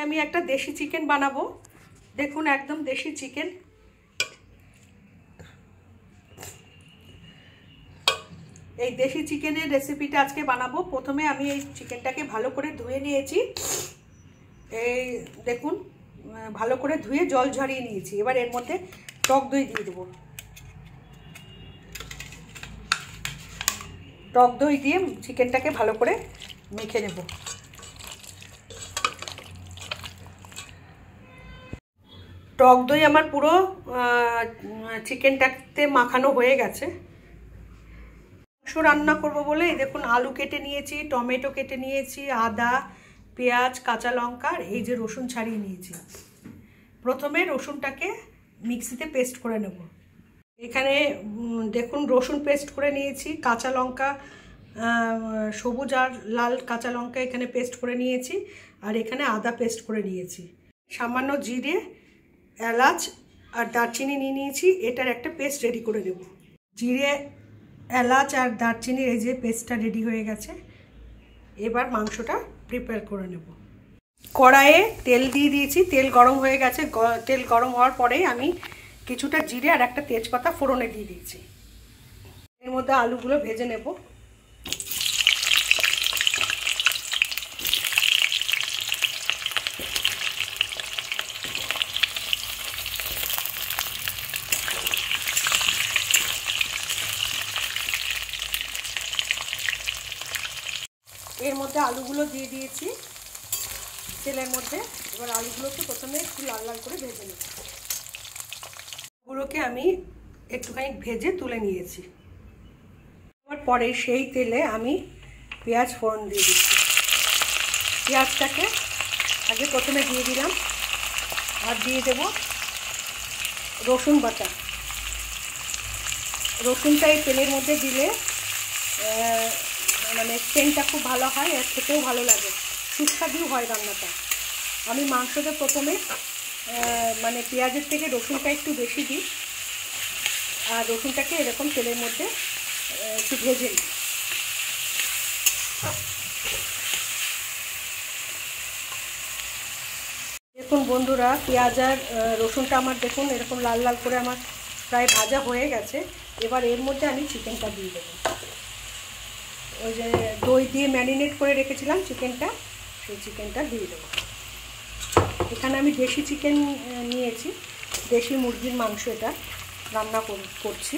আমি একটা দেশি চিকেন বানাবো। দেখুন একদম দেশি চিকেন। এই দেশি চিকেনের রেসিপিটা আজকে বানাবো। প্রথমে আমি এই চিকেনটাকে ভালো করে ধুয়ে নিয়েছি। এই দেখুন ভালো করে ধুয়ে জল ঝরিয়ে নিয়েছি। এবার এর মধ্যে টক দই দিয়ে দেবো। টক দই দিয়ে চিকেনটাকে ভালো করে মেখে নেব। টক দই আমার পুরো চিকেনটাতে মাখানো হয়ে গেছে। মাংস রান্না করব বলে এই দেখুন আলু কেটে নিয়েছি, টমেটো কেটে নিয়েছি, আদা, পেঁয়াজ, কাঁচা লঙ্কা, আর এই যে রসুন ছাড়িয়ে নিয়েছি। প্রথমে রসুনটাকে মিক্সিতে পেস্ট করে নেব। এখানে দেখুন রসুন পেস্ট করে নিয়েছি, কাঁচা লঙ্কা, সবুজ আর লাল কাঁচা লঙ্কা এখানে পেস্ট করে নিয়েছি, আর এখানে আদা পেস্ট করে নিয়েছি। সামান্য জিরে, এলাচ আর দারচিনি নিয়ে নিয়েছি। এটার একটা পেস্ট রেডি করে নেব। জিরে, এলাচ আর দারচিনির এই যে পেস্টটা রেডি হয়ে গেছে। এবার মাংসটা প্রিপেয়ার করে নেব। কড়াইয়ে তেল দিয়ে দিয়েছি, তেল গরম হয়ে গেছে। তেল গরম হওয়ার পরেই আমি কিছুটা জিরে আর একটা তেজপাতা ফোড়নে দিয়ে দিয়েছি। এর মধ্যে আলুগুলো ভেজে নেব। এর মধ্যে আলুগুলো দিয়ে দিয়েছি তেলের মধ্যে। এবার আলুগুলোকে প্রথমে একটু লাল লাল করে ভেজে নেব। আলুগুলোকে আমি একটুখানি ভেজে তুলে নিয়েছি। পরে সেই তেলে আমি পেঁয়াজ ফোড়ন দিয়ে দিচ্ছি। পেঁয়াজটাকে আগে প্রথমে দিয়ে দিলাম, আর দিয়ে দেব রসুন বাটা। রসুনটা এই তেলের মধ্যে দিলে মানে সেন্টটা খুব ভালো হয়, আর খেতেও ভালো লাগে, সুস্বাদুও হয় রান্নাটা। আমি মাংসতে প্রথমে মানে পেঁয়াজের থেকে রসুনটা একটু বেশি দিই, আর রসুনটাকে এরকম তেলের মধ্যে একটু ভেজে নিই। দেখুন বন্ধুরা, পেঁয়াজ আর রসুনটা আমার দেখুন এরকম লাল লাল করে আমার প্রায় ভাজা হয়ে গেছে। এবার এর মধ্যে আমি চিকেনটা দিয়ে দেবো। ওই যে দই দিয়ে ম্যারিনেট করে রেখেছিলাম চিকেনটা, সেই চিকেনটা দিয়ে দেবো। এখানে আমি দেশি চিকেন নিয়েছি, দেশি মুরগির মাংস এটা রান্না করছি।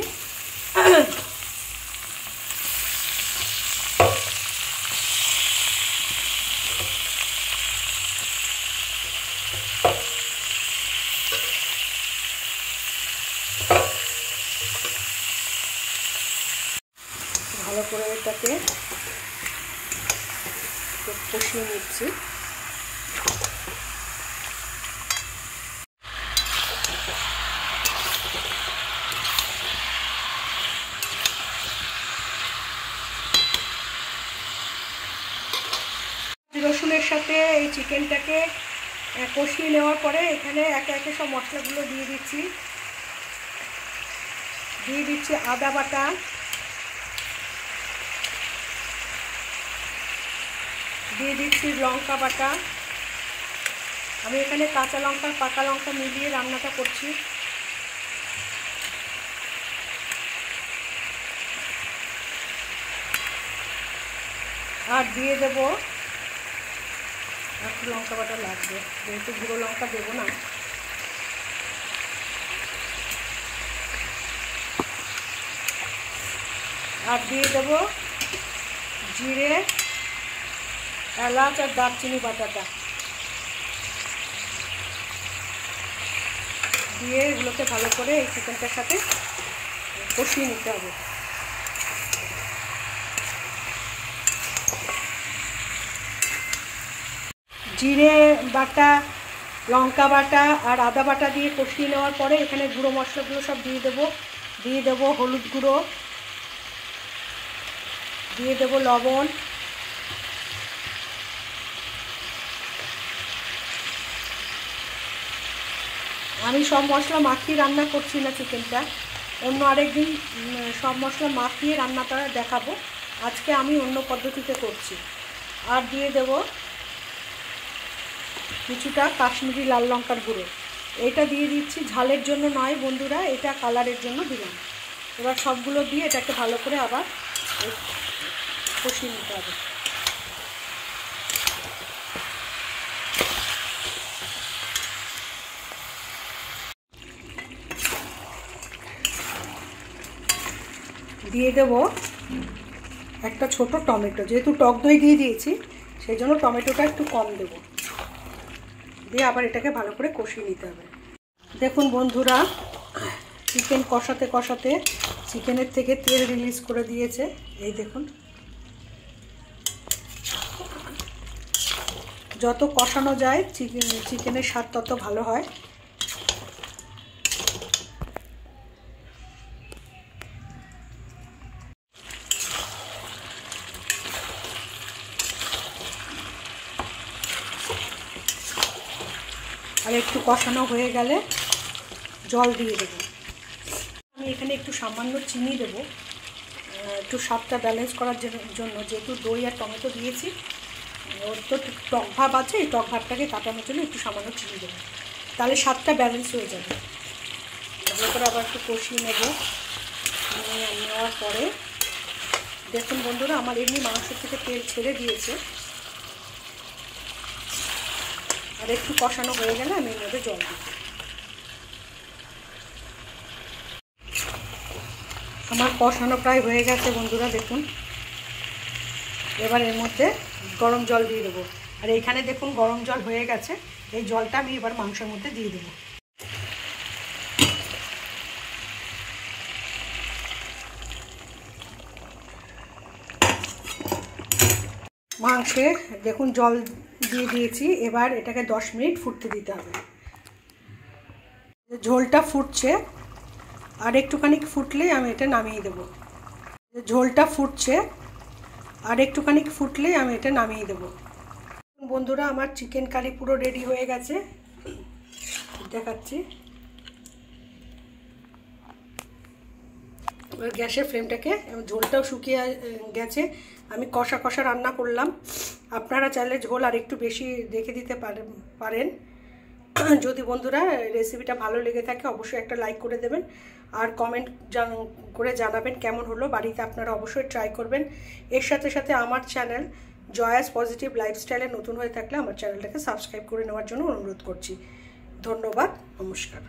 ভালো করে এটাকে কষিয়ে নিচ্ছি। রসুনের সাথে এই চিকেনটাকে কষিয়ে নেওয়ার পরে এখানে একে একে সব মশলাগুলো দিয়ে দিচ্ছি। আদা বাটা, দিয়ে দিচ্ছি লঙ্কা বাটা। আমি এখানে কাঁচা লঙ্কা পাকা লঙ্কা মিলিয়ে রান্নাটা করছি। আর দিয়ে দেবো একটু লঙ্কা বাটা লাগবে, যেহেতু গুঁড়ো লঙ্কা দেবো না। আর দিয়ে দেবো জিরে, এলাচ আর দারচিনি বাটাটা দিয়ে এগুলোকে ভালো করে এই চিকেনটার সাথে কষিয়ে নিতে হবে। জিরে বাটা, লঙ্কা বাটা আর আদা বাটা দিয়ে কষিয়ে নেওয়ার পরে এখানে গুঁড়ো মশলাগুলো সব দিয়ে দেবো। হলুদ গুঁড়ো, দিয়ে দেবো লবণ, আমি সব মশলা মাখিয়ে রান্না করছি না চিকেনটা, অন্য আরেকদিন সব মশলা মাখিয়ে রান্নাটা দেখাবো। আজকে আমি অন্য পদ্ধতিতে করছি। আর দিয়ে দেব কিছুটা কাশ্মীরি লাল লঙ্কার গুঁড়ো। এটা দিয়ে দিচ্ছি, ঝালের জন্য নয় বন্ধুরা, এটা কালারের জন্য দিলাম। এবার সবগুলো দিয়ে এটাকে ভালো করে আবার কষিয়ে নিতে হবে। দিয়ে দেবো একটা ছোট টমেটো, যেহেতু টক দই দিয়ে দিয়েছি সেই জন্য টমেটোটা একটু কম দেবো। দিয়ে আবার এটাকে ভালো করে কষিয়ে নিতে হবে। দেখুন বন্ধুরা, চিকেন কষাতে কষাতে চিকেনের থেকে তেল রিলিজ করে দিয়েছে। এই দেখুন, যত কষানো যায় চিকেনের স্বাদ তত ভালো হয়। আর একটু কষানো হয়ে গেলে জল দিয়ে দেবো। আমি এখানে একটু সামান্য চিনি দেবো, একটু স্বাদটা ব্যালেন্স করার জন্য। যেহেতু দই আর টমেটো দিয়েছি, ওর তো টক ভাব আছে, এই টক ভাবটাকে কাটানোর জন্য একটু সামান্য চিনি দেবো, তাহলে স্বাদটা ব্যালেন্স হয়ে যাবে। ভালো করে আবার একটু কষিয়ে নেব। নেওয়ার পরে দেখুন বন্ধুরা, আমার এমনি মাংস থেকে তেল ছেড়ে দিয়েছে। আর একটু কষানো হয়ে গেলে আমি এর মধ্যে জল দিই। আমার কষানো প্রায় হয়ে গেছে বন্ধুরা, দেখুন। এবার এর মধ্যে গরম জল দিয়ে দেবো। আর এইখানে দেখুন গরম জল হয়ে গেছে, এই জলটা আমি এবার মাংসের মধ্যে দিয়ে দেবো। মাংসে দেখুন জল দিয়ে দিয়েছি, এবার এটাকে 10 মিনিট ফুটতে দিতে হবে। ঝোলটা ফুটছে, আর একটুখানি ফুটলেই আমি এটা নামিয়ে দেবো। ঝোলটা ফুটছে, আর একটুখানি ফুটলেই আমি এটা নামিয়ে দেবো। বন্ধুরা, আমার চিকেন কারি পুরো রেডি হয়ে গেছে, দেখাচ্ছি। এবার গ্যাসের ফ্লেমটাকে, ঝোলটাও শুকিয়ে গেছে। আমি কষা কষা রান্না করলাম। আপনারা চাইলে ঝোল আর একটু বেশি রেখে দিতে পারেন। যদি বন্ধুরা রেসিপিটা ভালো লেগে থাকে অবশ্যই একটা লাইক করে দেবেন, আর কমেন্ট করে জানাবেন কেমন হলো। বাড়িতে আপনারা অবশ্যই ট্রাই করবেন। এর সাথে সাথে আমার চ্যানেল জয়াস পজিটিভ লাইফস্টাইলে নতুন হয়ে থাকলে আমার চ্যানেলটাকে সাবস্ক্রাইব করে নেওয়ার জন্য অনুরোধ করছি। ধন্যবাদ, নমস্কার।